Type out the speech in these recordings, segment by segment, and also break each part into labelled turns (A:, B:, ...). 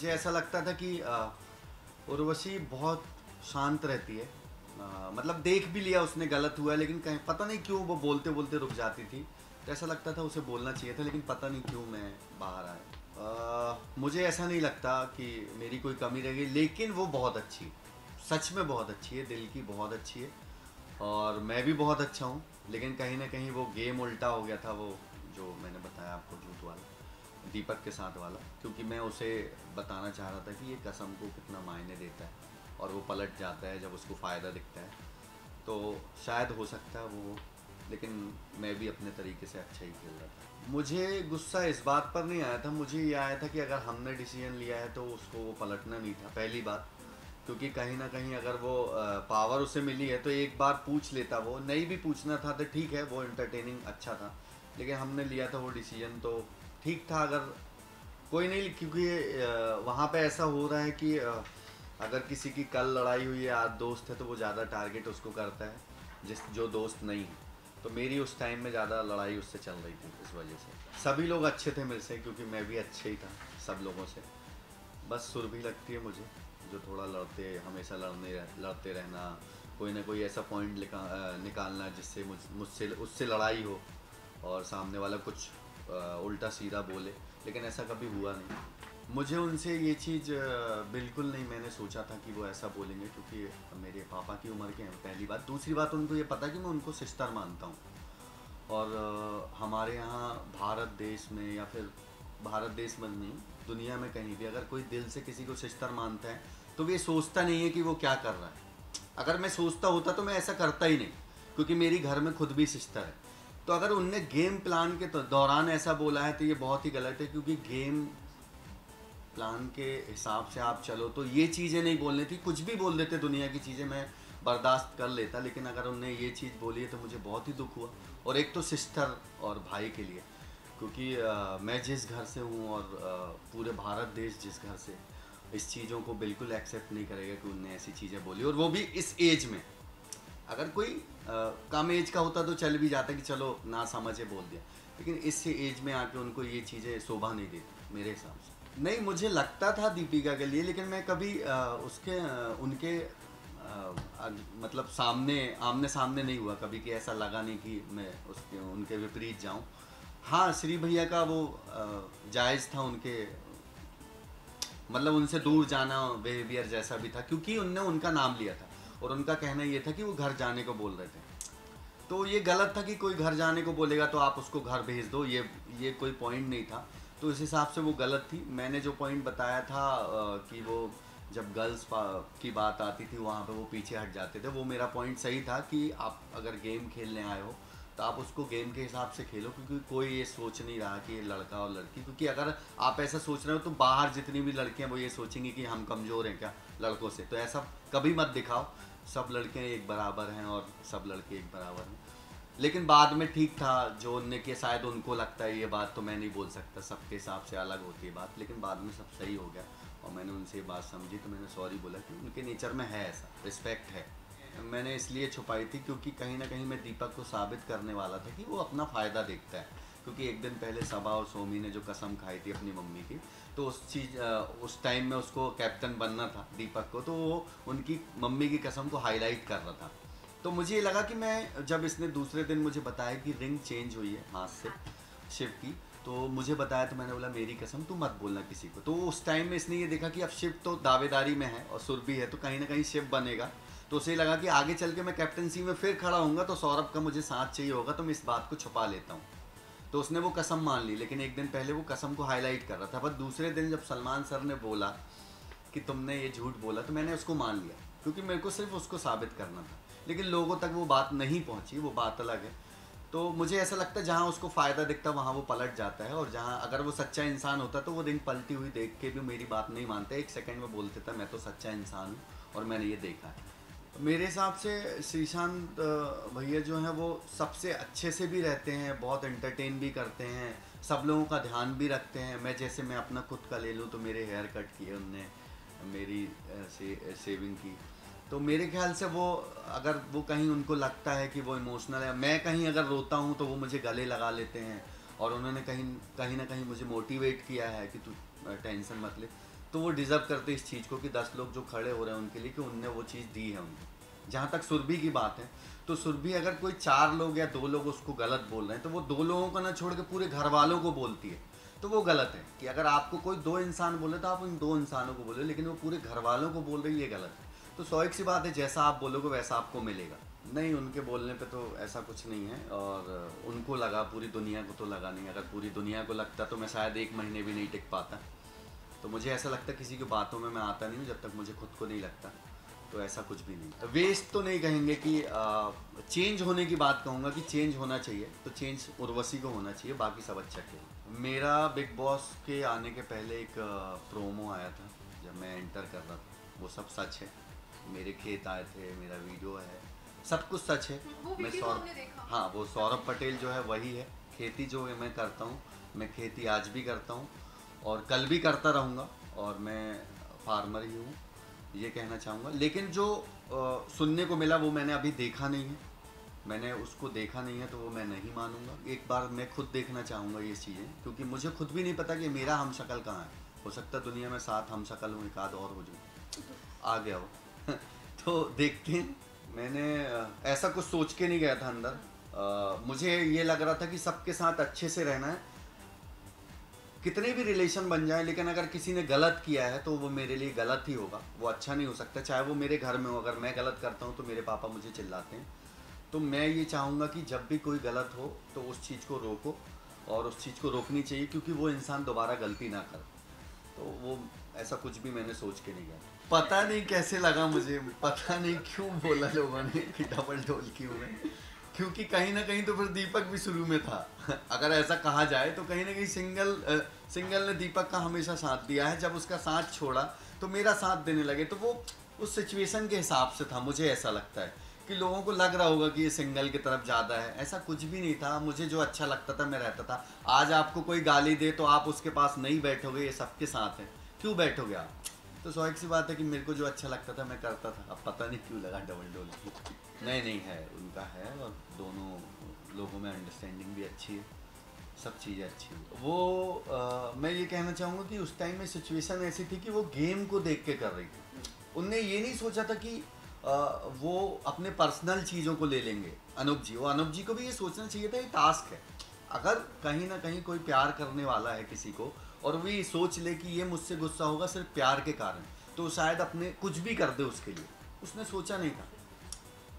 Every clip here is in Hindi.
A: मुझे ऐसा लगता था कि उर्वशी बहुत शांत रहती है। मतलब देख भी लिया उसने गलत हुआ है, लेकिन कहीं पता नहीं क्यों वो बोलते बोलते रुक जाती थी। तो ऐसा लगता था उसे बोलना चाहिए था, लेकिन पता नहीं क्यों मैं बाहर आया। मुझे ऐसा नहीं लगता कि मेरी कोई कमी रह गई, लेकिन वो बहुत अच्छी, सच में बहुत अच्छी है, दिल की बहुत अच्छी है। और मैं भी बहुत अच्छा हूँ, लेकिन कहीं ना कहीं वो गेम उल्टा हो गया था, वो जो मैंने बताया आपको झूठ वाला, दीपक के साथ वाला। क्योंकि मैं उसे बताना चाह रहा था कि ये कसम को कितना मायने देता है, और वो पलट जाता है जब उसको फ़ायदा दिखता है। तो शायद हो सकता है वो, लेकिन मैं भी अपने तरीके से अच्छा ही खेल रहा था। मुझे गुस्सा इस बात पर नहीं आया था, मुझे ये आया था कि अगर हमने डिसीजन लिया है तो उसको वो पलटना नहीं था, पहली बात। क्योंकि कहीं ना कहीं अगर वो पावर उसे मिली है तो एक बार पूछ लेता, वो नहीं भी पूछना था तो ठीक है, वो एंटरटेनिंग अच्छा था। लेकिन हमने लिया था वो डिसीजन तो ठीक था। अगर कोई नहीं, क्योंकि वहाँ पे ऐसा हो रहा है कि अगर किसी की कल लड़ाई हुई है, आज दोस्त है, तो वो ज़्यादा टारगेट उसको करता है जिस जो दोस्त नहीं है। तो मेरी उस टाइम में ज़्यादा लड़ाई उससे चल रही थी, इस वजह से। सभी लोग अच्छे थे मेरे से, क्योंकि मैं भी अच्छे ही था सब लोगों से। बस सुरभि लगती है मुझे, जो थोड़ा हमेशा लड़ते रहना, कोई ना कोई ऐसा पॉइंट निकालना जिससे मुझसे उससे लड़ाई हो और सामने वाला कुछ उल्टा सीधा बोले। लेकिन ऐसा कभी हुआ नहीं। मुझे उनसे ये चीज़ बिल्कुल नहीं मैंने सोचा था कि वो ऐसा बोलेंगे, क्योंकि मेरे पापा की उम्र के हैं, पहली बात। दूसरी बात, उनको ये पता कि मैं उनको सिस्टर मानता हूँ। और हमारे यहाँ भारत देश में, या फिर भारत देश में नहीं, दुनिया में कहीं भी अगर कोई दिल से किसी को सिस्टर मानता है तो ये सोचता नहीं है कि वो क्या कर रहा है। अगर मैं सोचता होता तो मैं ऐसा करता ही नहीं, क्योंकि मेरी घर में खुद भी सिस्टर है। तो अगर उनने गेम प्लान के दौरान ऐसा बोला है तो ये बहुत ही गलत है, क्योंकि गेम प्लान के हिसाब से आप चलो तो ये चीज़ें नहीं बोलनी थी। कुछ भी बोल देते, दुनिया की चीज़ें मैं बर्दाश्त कर लेता, लेकिन अगर उनने ये चीज़ बोली है तो मुझे बहुत ही दुख हुआ। और एक तो सिस्टर और भाई के लिए, क्योंकि मैं जिस घर से हूँ और पूरे भारत देश जिस घर से, इस चीज़ों को बिल्कुल एक्सेप्ट नहीं करेगा कि उनने ऐसी चीज़ें बोली, और वो भी इस एज में। अगर कोई कम एज का होता तो चल भी जाता कि चलो ना समझे बोल दिया, लेकिन इस एज में आके उनको ये चीज़ें शोभा नहीं देती मेरे हिसाब से। नहीं, मुझे लगता था दीपिका के लिए, लेकिन मैं कभी उसके उनके मतलब सामने आमने सामने नहीं हुआ कभी, कि ऐसा लगा नहीं कि मैं उसके उनके विपरीत जाऊं। हाँ, श्री भैया का वो जायज़ था, उनके मतलब उनसे दूर जाना बिहेवियर जैसा भी था, क्योंकि उनने उनका नाम लिया था और उनका कहना ये था कि वो घर जाने को बोल रहे थे। तो ये गलत था कि कोई घर जाने को बोलेगा तो आप उसको घर भेज दो, ये कोई पॉइंट नहीं था। तो इस हिसाब से वो गलत थी। मैंने जो पॉइंट बताया था कि वो जब गर्ल्स की बात आती थी वहाँ पे वो पीछे हट जाते थे, वो मेरा पॉइंट सही था कि आप अगर गेम खेलने आए हो तो आप उसको गेम के हिसाब से खेलो, क्योंकि कोई ये सोच नहीं रहा कि ये लड़का और लड़की। क्योंकि अगर आप ऐसा सोच रहे हो तो बाहर जितनी भी लड़कियां वो ये सोचेंगी कि हम कमज़ोर हैं क्या लड़कों से, तो ऐसा कभी मत दिखाओ। सब लड़कियां एक बराबर हैं और सब लड़के एक बराबर हैं। लेकिन बाद में ठीक था जो उनने किया, शायद उनको लगता है ये बात, तो मैं नहीं बोल सकता, सबके हिसाब से अलग होती है बात। लेकिन बाद में सब सही हो गया और मैंने उनसे ये बात समझी, तो मैंने सॉरी बोला कि उनके नेचर में है ऐसा, रिस्पेक्ट है। मैंने इसलिए छुपाई थी क्योंकि कहीं ना कहीं मैं दीपक को साबित करने वाला था कि वो अपना फ़ायदा देखता है। क्योंकि एक दिन पहले सबा और सोमी ने जो कसम खाई थी अपनी मम्मी की, तो उस टाइम में उसको कैप्टन बनना था दीपक को, तो वो उनकी मम्मी की कसम को हाईलाइट कर रहा था। तो मुझे ये लगा कि मैं, जब इसने दूसरे दिन मुझे बताया कि रिंग चेंज हुई है हाथ से शिव की, तो मुझे बताया, तो मैंने बोला मेरी कसम तू मत बोलना किसी को। तो उस टाइम में इसने ये देखा कि अब शिव तो दावेदारी में है और सुरभि है, तो कहीं ना कहीं शिव बनेगा। तो उसे लगा कि आगे चल के मैं कैप्टनसी में फिर खड़ा हूँगा तो सौरभ का मुझे साथ चाहिए होगा, तो मैं इस बात को छुपा लेता हूँ। तो उसने वो कसम मान ली, लेकिन एक दिन पहले वो कसम को हाईलाइट कर रहा था। पर दूसरे दिन जब सलमान सर ने बोला कि तुमने ये झूठ बोला, तो मैंने उसको मान लिया, क्योंकि मेरे को सिर्फ उसको साबित करना था। लेकिन लोगों तक वो बात नहीं पहुंची, वो बात अलग है। तो मुझे ऐसा लगता है जहाँ उसको फ़ायदा दिखता वहाँ वो पलट जाता है, और जहाँ अगर वो सच्चा इंसान होता तो वो रिंग पलटी हुई देख के भी मेरी बात नहीं मानता, एक सेकंड में बोल देता मैं तो सच्चा इंसान हूँ और मैंने ये देखा है। मेरे हिसाब से श्रीशांत भैया जो हैं वो सबसे अच्छे से भी रहते हैं, बहुत एंटरटेन भी करते हैं, सब लोगों का ध्यान भी रखते हैं। मैं अपना खुद का ले लूँ तो मेरे हेयर कट किए उनने, मेरी सेविंग की। तो मेरे ख्याल से वो, अगर वो कहीं उनको लगता है कि वो इमोशनल है, मैं कहीं अगर रोता हूँ तो वो मुझे गले लगा लेते हैं। और उन्होंने कहीं कहीं ना कहीं मुझे मोटिवेट किया है कि तू टेंशन मत ले। तो वो डिज़र्व करते इस चीज़ को कि 10 लोग जो खड़े हो रहे हैं उनके लिए, कि उनने वो चीज़ दी है उनको। जहाँ तक सुरभि की बात है, तो सुरभि अगर कोई 4 लोग या 2 लोग उसको गलत बोल रहे हैं, तो वो 2 लोगों को ना छोड़ के पूरे घर वालों को बोलती है। तो वो गलत है कि अगर आपको कोई 2 इंसान बोले तो आप उन 2 इंसानों को बोले, लेकिन वो पूरे घर वालों को बोल रही है, ये गलत है। तो स्वाभाविक सी बात है, जैसा आप बोलोगे वैसा आपको मिलेगा। नहीं, उनके बोलने पे तो ऐसा कुछ नहीं है, और उनको लगा, पूरी दुनिया को तो लगा नहीं। अगर पूरी दुनिया को लगता तो मैं शायद 1 महीने भी नहीं टिक पाता। तो मुझे ऐसा लगता है किसी की बातों में मैं आता नहीं हूँ जब तक मुझे खुद को नहीं लगता। तो ऐसा कुछ भी नहीं। वेस्ट तो नहीं कहेंगे कि चेंज होने की बात कहूँगा कि चेंज होना चाहिए, तो चेंज उर्वशी को होना चाहिए, बाकी सब अच्छा किया। मेरा बिग बॉस के आने के पहले एक प्रोमो आया था जब मैं एंटर कर रहा था, वो सब सच है। मेरे खेत आए थे, मेरा वीडियो है, सब कुछ सच है। मैं हाँ, वो सौरभ पटेल जो है वही है। खेती जो है मैं करता हूँ, मैं खेती आज भी करता हूँ और कल भी करता रहूँगा, और मैं फार्मर ही हूँ, ये कहना चाहूँगा। लेकिन जो सुनने को मिला वो मैंने अभी देखा नहीं है, मैंने उसको देखा नहीं है, तो वो मैं नहीं मानूंगा। एक बार मैं खुद देखना चाहूँगा ये चीज़ें, क्योंकि मुझे खुद भी नहीं पता कि मेरा हम शक्ल कहाँ है। हो सकता है दुनिया में 7 हम शक्ल हूँ, एक आध और हो जाऊँ, आ गया हो तो देखते हैं। मैंने ऐसा कुछ सोच के नहीं गया था अंदर। मुझे ये लग रहा था कि सबके साथ अच्छे से रहना है, कितने भी रिलेशन बन जाए, लेकिन अगर किसी ने गलत किया है तो वो मेरे लिए गलत ही होगा, वो अच्छा नहीं हो सकता। चाहे वो मेरे घर में हो, अगर मैं गलत करता हूँ तो मेरे पापा मुझे चिल्लाते हैं। तो मैं ये चाहूँगा कि जब भी कोई गलत हो तो उस चीज़ को रोको, और उस चीज़ को रोकनी चाहिए, क्योंकि वो इंसान दोबारा गलती ना करे। तो वो ऐसा कुछ भी मैंने सोच के नहीं गया। पता नहीं कैसे लगा मुझे, पता नहीं क्यों बोला लोगों ने कि डबल ढोल क्यों है, क्योंकि कहीं ना कहीं तो फिर दीपक भी शुरू में था अगर ऐसा कहा जाए तो कहीं ना कहीं सिंगल ने दीपक का हमेशा साथ दिया है। जब उसका साथ छोड़ा तो मेरा साथ देने लगे, तो वो उस सिचुएशन के हिसाब से था। मुझे ऐसा लगता है कि लोगों को लग रहा होगा कि ये सिंगल की तरफ ज़्यादा है, ऐसा कुछ भी नहीं था। मुझे जो अच्छा लगता था मैं रहता था। आज आपको कोई गाली दे तो आप उसके पास नहीं बैठोगे, ये सबके साथ है, क्यों बैठोगे आप? तो स्वाभाविक सी बात है कि मेरे को जो अच्छा लगता था मैं करता था। अब पता नहीं क्यों लगा डबल डोल की। नहीं है, उनका है, और दोनों लोगों में अंडरस्टैंडिंग भी अच्छी है, सब चीज़ें अच्छी हैं। वो मैं ये कहना चाहूँगा कि उस टाइम में सिचुएशन ऐसी थी कि वो गेम को देख के कर रही थी। उनने ये नहीं सोचा था कि वो अपने पर्सनल चीज़ों को ले लेंगे। अनूप जी को भी ये सोचना चाहिए था, ये टास्क है। अगर कहीं ना कहीं कोई प्यार करने वाला है किसी को, और वो ये सोच ले कि ये मुझसे गुस्सा होगा सिर्फ प्यार के कारण, तो शायद अपने कुछ भी कर दे उसके लिए। उसने सोचा नहीं था।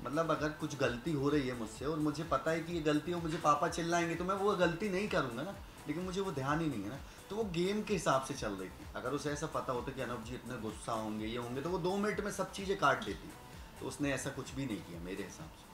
A: मतलब अगर कुछ गलती हो रही है मुझसे और मुझे पता है कि ये गलती हो, मुझे पापा चिल्लाएंगे, तो मैं वो गलती नहीं करूँगा ना, लेकिन मुझे वो ध्यान ही नहीं है ना। तो वो गेम के हिसाब से चल रही थी। अगर उसे ऐसा पता होता कि अनूप जी इतने गुस्सा होंगे, ये होंगे, तो वो 2 मिनट में सब चीज़ें काट देती। तो उसने ऐसा कुछ भी नहीं किया मेरे हिसाब से।